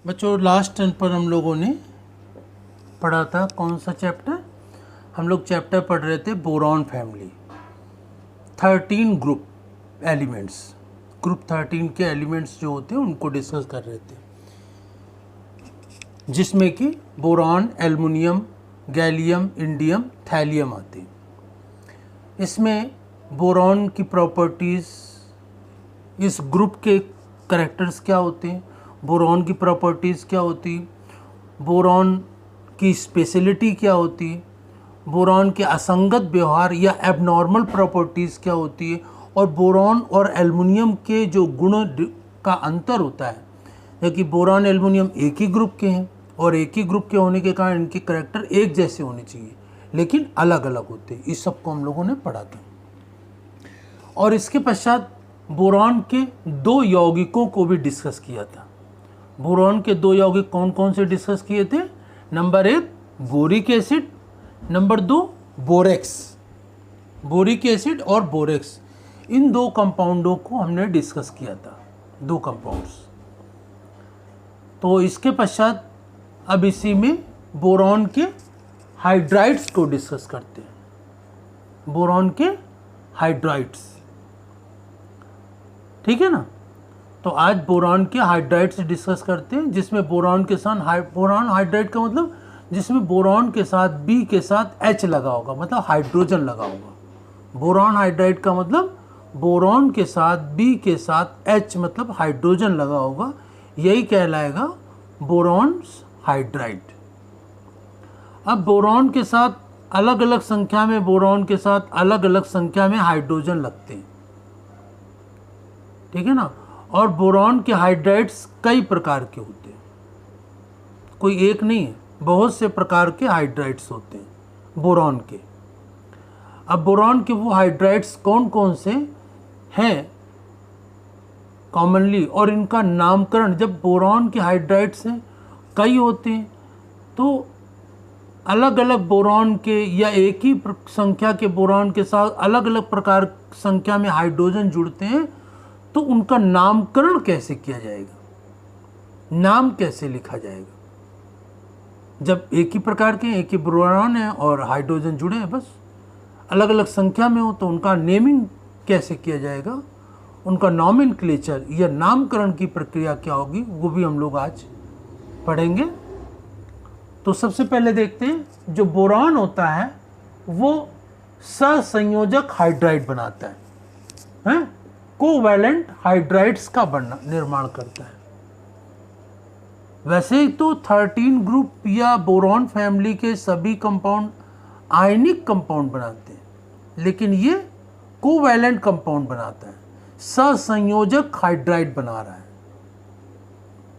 बच्चों last turn पर हम लोगों ने पढ़ा था कौन सा चैप्टर? हम लोग चैप्टर पढ़ रहे थे boron family. 13 group elements, group 13 के एलिमेंट्स जो होते हैं उनको डिस्कस कर रहे थे, जिसमें कि boron, aluminium, gallium, indium, thallium आते हैं। इसमें बोरॉन की प्रॉपर्टीज़, इस ग्रुप के करैक्टर्स क्या होते हैं, बोरॉन की प्रॉपर्टीज़ क्या होती, बोरॉन की स्पेशलिटी क्या होती है, बोरॉन के असंगत व्यवहार या एबनॉर्मल प्रॉपर्टीज़ क्या होती है, और बोरॉन और एल्युमिनियम के जो गुण का अंतर होता है, जबकि बोरॉन एल्युमिनियम एक ही ग्रुप के हैं और एक ही ग्रुप के होने के कारण इनके करैक्टर एक जैसे होने चाहिए लेकिन अलग अलग होते हैं। इस सब को हम लोगों ने पढ़ा था। और इसके पश्चात बोरॉन के दो यौगिकों को भी डिस्कस किया था। बोरॉन के दो यौगिक कौन कौन से डिस्कस किए थे? Number 1 boric acid, number 2 borax. Boric acid और बोरेक्स, इन दो कंपाउंडों को हमने डिस्कस किया था, दो कंपाउंड्स। तो इसके पश्चात अब इसी में बोरॉन के हाइड्राइड्स को डिस्कस करते हैं। बोरॉन के हाइड्राइड्स, ठीक है ना। तो आज बोरॉन के हाइड्राइड्स डिस्कस करते हैं, जिसमें बोरॉन के साथ बोरॉन हाइड्राइड का मतलब जिसमें बोरॉन के साथ बी के साथ एच लगा होगा, मतलब हाइड्रोजन लगा होगा। बोरॉन हाइड्राइड का मतलब बोरॉन के साथ बी के साथ एच मतलब हाइड्रोजन लगा होगा, यही कहलाएगा बोरॉन हाइड्राइड। अब बोरॉन के साथ अलग अलग संख्या में, बोरॉन के साथ अलग अलग संख्या में हाइड्रोजन लगते हैं, ठीक है ना। और बोरॉन के हाइड्राइड्स कई प्रकार के होते हैं, कोई एक नहीं है, बहुत से प्रकार के हाइड्राइड्स होते हैं बोरॉन के। अब बोरॉन के वो हाइड्राइड्स कौन कौन से हैं कॉमनली, और इनका नामकरण, जब बोरॉन के हाइड्राइड्स हैं कई होते हैं तो अलग अलग बोरॉन के या एक ही संख्या के बोरॉन के साथ अलग अलग प्रकार संख्या में हाइड्रोजन जुड़ते हैं, तो उनका नामकरण कैसे किया जाएगा, नाम कैसे लिखा जाएगा? जब एक ही प्रकार के एक ही बोरॉन है और हाइड्रोजन जुड़े हैं, बस अलग अलग संख्या में हो, तो उनका नेमिंग कैसे किया जाएगा, उनका नॉमेनक्लेचर या नामकरण की प्रक्रिया क्या होगी, वो भी हम लोग आज पढ़ेंगे। तो सबसे पहले देखते हैं, जो बोरॉन होता है वो सहसंयोजक हाइड्राइड बनाता है, कोवैलेंट हाइड्राइड्स का निर्माण करता है। वैसे तो 13 ग्रुप या बोरॉन फैमिली के सभी कंपाउंड आयनिक कंपाउंड बनाते हैं, लेकिन ये कोवैलेंट कंपाउंड बनाता है, सहसंयोजक हाइड्राइड बना रहा है,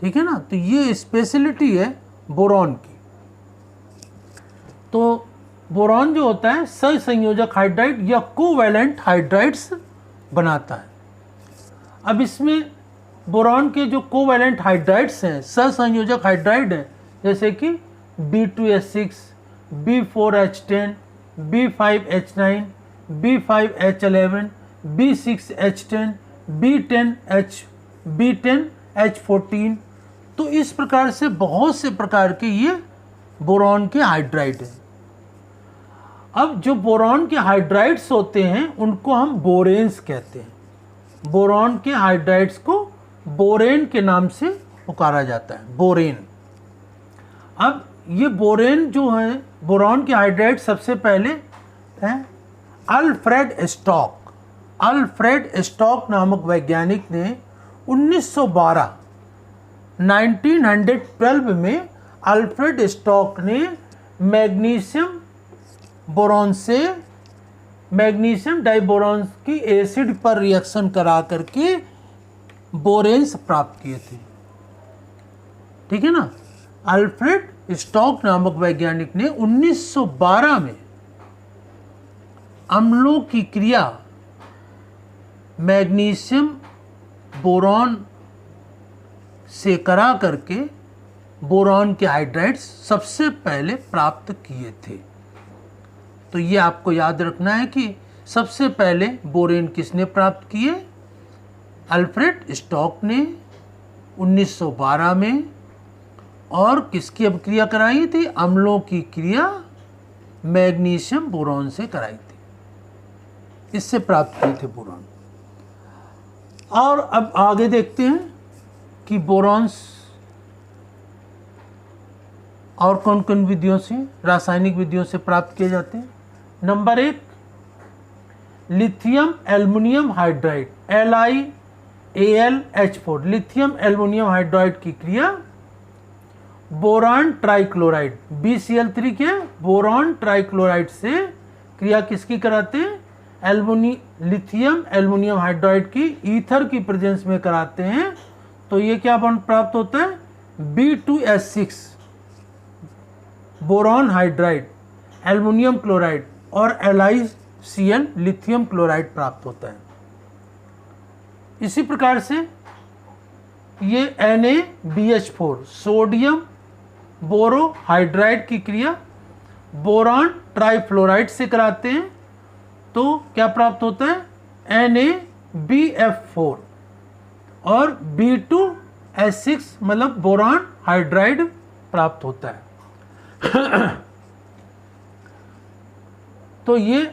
ठीक है ना। तो ये स्पेशलिटी है बोरॉन की। तो बोरॉन जो होता है सहसंयोजक हाइड्राइड या कोवैलेंट हाइड्राइड्स बनाता है। अब इसमें बोरॉन के जो कोवैलेंट हाइड्राइड्स हैं, सहसंयोजक हाइड्राइड हैं, जैसे कि B2H6, B4H10, B5H9, B5H11, B6H10, B10H14, तो इस प्रकार से बहुत से प्रकार के ये बोरॉन के हाइड्राइड हैं। अब जो बोरॉन के हाइड्राइड्स होते हैं उनको हम बोरेन्स कहते हैं। बोरॉन के हाइड्राइड्स को बोरेन के नाम से पुकारा जाता है, बोरेन। अब ये बोरेन जो है, बोरॉन के हाइड्राइड सबसे पहले हैं अल्फ्रेड स्टॉक। अल्फ्रेड स्टॉक नामक वैज्ञानिक ने 1912 में अल्फ्रेड स्टॉक ने मैग्नीशियम बोरॉन से मैग्नीशियम डाइबोरॉन की एसिड पर रिएक्शन करा करके बोरेन्स प्राप्त किए थे, ठीक है ना। अल्फ्रेड स्टॉक नामक वैज्ञानिक ने 1912 में अम्लों की क्रिया मैग्नीशियम बोरॉन से करा करके बोरॉन के हाइड्राइड्स सबसे पहले प्राप्त किए थे। तो ये आपको याद रखना है कि सबसे पहले बोरेन किसने प्राप्त किए? अल्फ्रेड स्टॉक ने 1912 में और किसकी अभिक्रिया कराई थी? अम्लों की क्रिया मैग्नीशियम बोरॉन से कराई थी, इससे प्राप्त किए थे बोरॉन। और अब आगे देखते हैं कि बोरॉन्स और कौन कौन विधियों से, रासायनिक विधियों से प्राप्त किए जाते हैं। Number 1, lithium aluminium hydride LiAlH4, lithium aluminium hydride की क्रिया बोरान ट्राइक्लोराइड BCl3 के बोरान ट्राइक्लोराइड से क्रिया किसकी कराते हैं? लिथियम एल्युमिनियम हाइड्राइड की ईथर की प्रेजेंस में कराते हैं। तो ये क्या बॉन्ड प्राप्त होता है? B2S6 boron hydride aluminium chloride और LiCl लिथियम क्लोराइड प्राप्त होता है। इसी प्रकार से ये NaBH4 सोडियम बोरोहाइड्राइड की क्रिया बोरान ट्राइफ्लोराइड से कराते हैं। तो क्या प्राप्त होता है? NaBF4 और B2S6 मतलब बोरान हाइड्राइड प्राप्त होता है। तो ये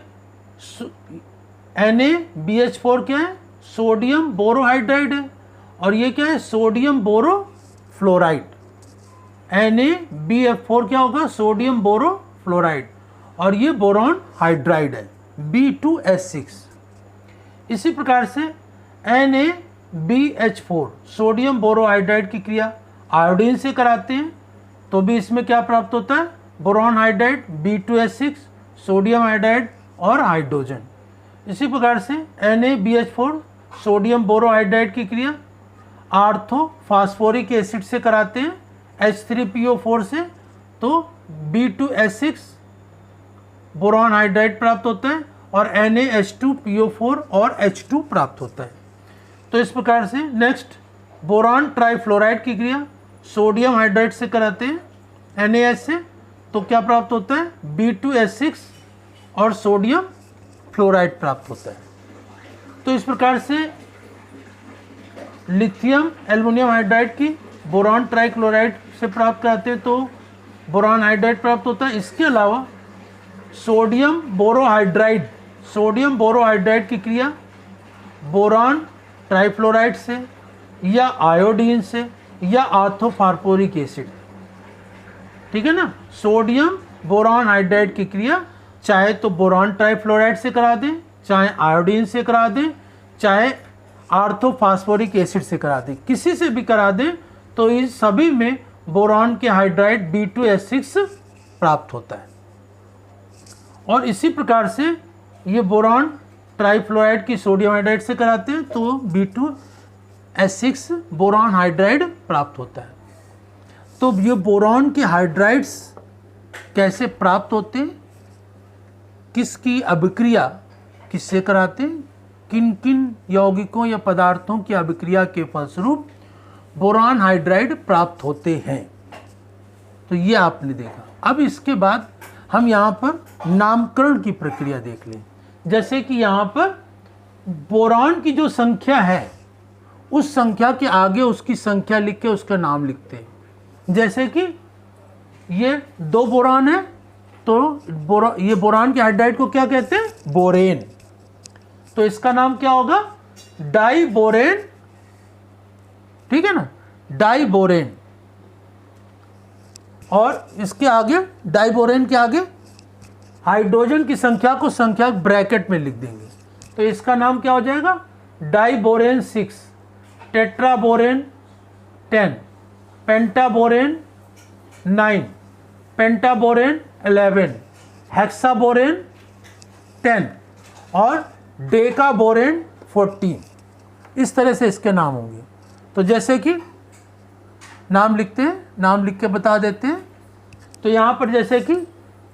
NaBH4 क्या है? सोडियम बोरोहाइड्राइड है, और ये क्या है? सोडियम बोरोफ्लोराइड। NaBF4 क्या होगा? सोडियम बोरोफ्लोराइड, और ये बोरॉन हाइड्राइड है B2S6। इसी प्रकार से NaBH4 सोडियम बोरोहाइड्राइड की क्रिया आयोडीन से कराते हैं। तो भी इसमें क्या प्राप्त होता है? Boron hydride B2S6 sodium hydride और हाइड्रोजन। इसी प्रकार से NaBH4 सोडियम बोरोहाइड्राइड की क्रिया आर्थो फास्फोरिक एसिड से कराते हैं H3PO4 से। तो B2S6 बोरॉन हाइड्राइड प्राप्त होता है और NaH2PO4 और H2 प्राप्त होता है। तो इस प्रकार से नेक्स्ट बोरॉन ट्राइफ्लोराइड की क्रिया सोडियम हाइड्राइड से कराते हैं NaH से। तो क्या प्राप्त होता है? B2S6 और सोडियम फ्लोराइड प्राप्त होता है। तो इस प्रकार से लिथियम एल्युमिनियम हाइड्राइड की बोरॉन ट्राइक्लोराइड से प्राप्त कराते हैं तो बोरॉन हाइड्राइड प्राप्त होता है। इसके अलावा सोडियम बोरोहाइड्राइड की क्रिया बोरॉन ट्राइफ्लोराइड से या आयोडीन से या आर्थोफास्फोरिक एसिड, ठीक है ना। सोडियम बोरॉन हाइड्राइड की क्रिया चाहे तो बोरॉन ट्राइफ्लोराइड से करा दें, चाहे आयोडीन से करा दें, चाहे आर्थोफास्फोरिक एसिड से करा दें, किसी से भी करा दें तो इस सभी में बोरॉन के हाइड्राइड B2S6 प्राप्त होता है। और इसी प्रकार से ये बोरॉन ट्राइफ्लोराइड की सोडियम हाइड्राइड से कराते हैं तो B2S6 बोरॉन हाइड्राइड प्राप्त होता है। तो ये बोरॉन के हाइड्राइड्स कैसे प्राप्त होते हैं, किसकी अभिक्रिया किससे कराते हैं, किन किन यौगिकों या पदार्थों की अभिक्रिया के फलस्वरूप बोरॉन हाइड्राइड प्राप्त होते हैं, तो ये आपने देखा। अब इसके बाद हम यहाँ पर नामकरण की प्रक्रिया देख लें। जैसे कि यहाँ पर बोरॉन की जो संख्या है उस संख्या के आगे उसकी संख्या लिख के उसका नाम लिखते हैं। जैसे कि ये 2 बोरॉन है तो ये बोरॉन के हाइड्राइड को क्या कहते हैं? बोरेन। तो इसका नाम क्या होगा? डाइबोरेन, ठीक है ना, डाइबोरेन। और इसके आगे डाइबोरेन के आगे हाइड्रोजन की संख्या को संख्या ब्रैकेट में लिख देंगे। तो इसका नाम क्या हो जाएगा? डाइबोरेन 6, टेट्राबोरेन 10, पेंटाबोरेन 9, पेंटाबोरेन 11, हेक्साबोरेन 10 और डेकाबोरेन 14। इस तरह से इसके नाम होंगे। तो जैसे कि नाम लिखते हैं, नाम लिख के बता देते हैं। तो यहाँ पर जैसे कि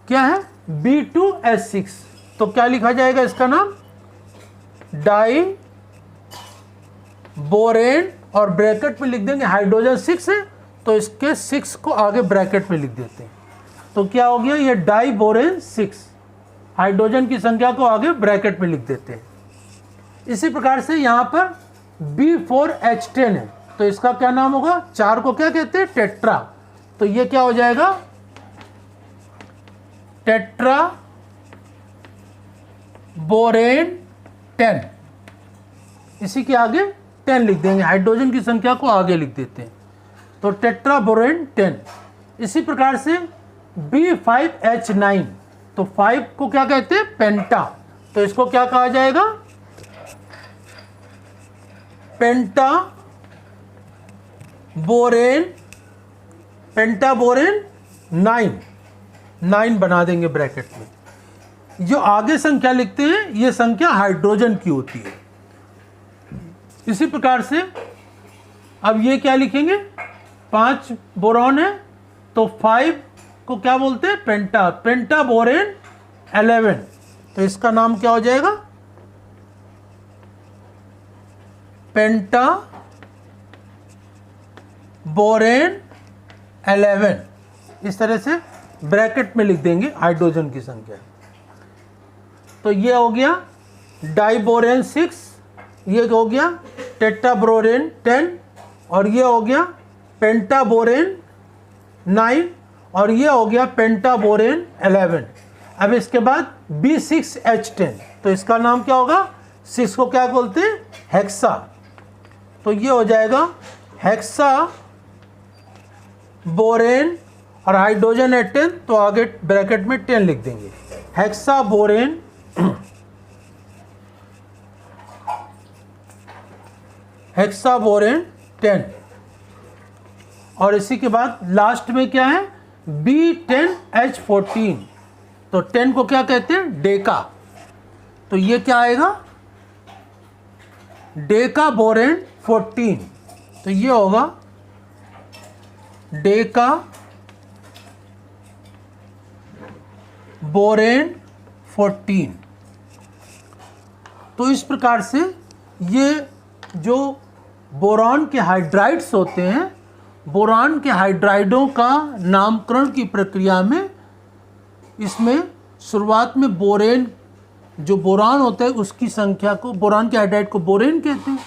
क्या है? B2S6, तो क्या लिखा जाएगा इसका नाम? डाई बोरेन और ब्रैकेट में लिख देंगे, हाइड्रोजन 6 है तो इसके 6 को आगे ब्रैकेट में लिख देते हैं। तो क्या हो गया? ये डाइबोरेन 6, हाइड्रोजन की संख्या को आगे ब्रैकेट में लिख देते हैं। इसी प्रकार से यहाँ पर B4H10 है तो इसका क्या नाम होगा? 4 को क्या कहते हैं? टेट्रा। तो ये क्या हो जाएगा, टेट्रा बोरेन 10, इसी के आगे 10 लिख देंगे, हाइड्रोजन की संख्या को आगे लिख देते हैं, तो टेट्रा बोरेन 10। इसी प्रकार से B5H9, तो 5 को क्या कहते हैं, पेंटा, तो इसको क्या कहा जाएगा, पेंटा बोरेन 9 बना देंगे ब्रैकेट में। जो आगे संख्या लिखते हैं ये संख्या हाइड्रोजन की होती है। इसी प्रकार से अब ये क्या लिखेंगे, 5 बोरॉन है, तो 5 को क्या बोलते हैं, पेंटा बोरेन 11, तो इसका नाम क्या हो जाएगा, पेंटा बोरेन 11। इस तरह से ब्रैकेट में लिख देंगे हाइड्रोजन की संख्या। तो ये हो गया डाइबोरेन 6, ये हो गया टेट्राबोरेन 10, और ये हो गया पेंटाबोरेन 9, और ये हो गया पेंटाबोरेन 11। अब इसके बाद B6H10, तो इसका नाम क्या होगा, 6 को क्या बोलते हैं, हेक्सा, तो ये हो जाएगा हेक्सा बोरेन, और हाइड्रोजन है 10, तो आगे ब्रैकेट में 10 लिख देंगे, हेक्सा बोरेन 10। और इसी के बाद लास्ट में क्या है, B10H14, तो 10 को क्या कहते हैं, डेका, तो ये क्या आएगा, डेका बोरेन 14, तो ये होगा डेका बोरेन 14। तो इस प्रकार से ये जो बोरॉन के हाइड्राइड्स होते हैं, बोरॉन के हाइड्राइडों का नामकरण की प्रक्रिया में, इसमें शुरुआत में बोरेन, जो बोरान होता है उसकी संख्या को, बोरान के हाइड्राइड को बोरेन कहते हैं,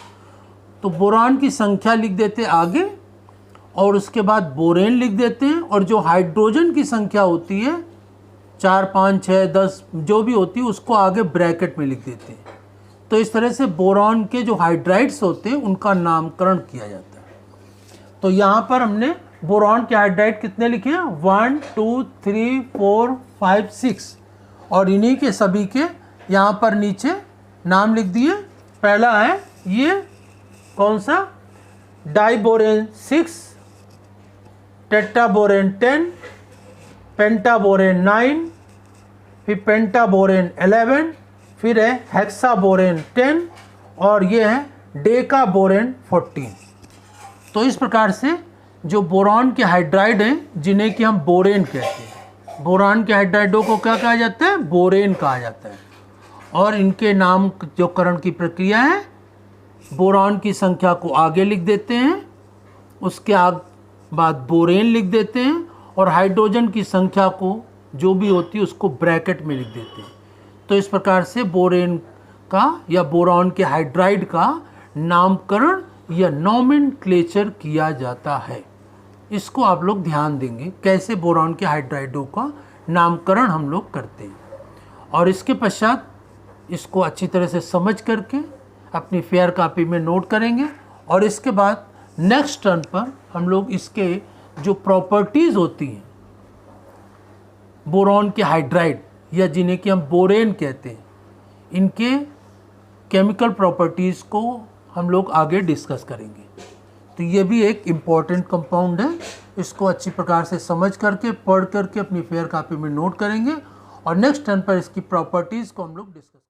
तो बोरान की संख्या लिख देते हैं आगे, और उसके बाद बोरेन लिख देते हैं, और जो हाइड्रोजन की संख्या होती है 4, 5, 6, 10 जो भी होती है उसको आगे ब्रैकेट में लिख देते हैं। तो इस तरह से बोरॉन के जो हाइड्राइड्स होते हैं उनका नामकरण किया जाता है। तो यहाँ पर हमने बोरॉन के हाइड्राइड कितने लिखे हैं, 1, 2, 3, 4, 5, 6, और इन्हीं के सभी के यहाँ पर नीचे नाम लिख दिए। पहला है ये कौन सा, डाइबोरेन 6, टेट्राबोरेन 10, पेंटाबोरेन 9, फिर पेंटाबोरेन 11, फिर है हेक्साबोरेन 10, और ये है डेकाबोरेन 14। तो इस प्रकार से जो बोरॉन के हाइड्राइड हैं जिन्हें कि हम बोरेन कहते हैं, बोरॉन के हाइड्राइडों को क्या कहा जाता है, बोरेन कहा जाता है, और इनके नाम जो करण की प्रक्रिया है, बोरॉन की संख्या को आगे लिख देते हैं, उसके बाद बोरेन लिख देते हैं, और हाइड्रोजन की संख्या को जो भी होती है उसको ब्रैकेट में लिख देते हैं। तो इस प्रकार से बोरेन का या बोरॉन के हाइड्राइड का नामकरण या नोमेनक्लेचर किया जाता है। इसको आप लोग ध्यान देंगे कैसे बोरॉन के हाइड्राइडों का नामकरण हम लोग करते हैं, और इसके पश्चात इसको अच्छी तरह से समझ करके अपनी फेयर कॉपी में नोट करेंगे, और इसके बाद नेक्स्ट टर्न पर हम लोग इसके जो प्रॉपर्टीज़ होती हैं बोरॉन के हाइड्राइड या जिन्हें कि हम बोरेन कहते हैं, इनके केमिकल प्रॉपर्टीज़ को हम लोग आगे डिस्कस करेंगे। तो ये भी एक इम्पॉर्टेंट कंपाउंड है, इसको अच्छी प्रकार से समझ करके पढ़ करके अपनी फेयर कॉपी में नोट करेंगे, और नेक्स्ट टर्न पर इसकी प्रॉपर्टीज़ को हम लोग डिस्कस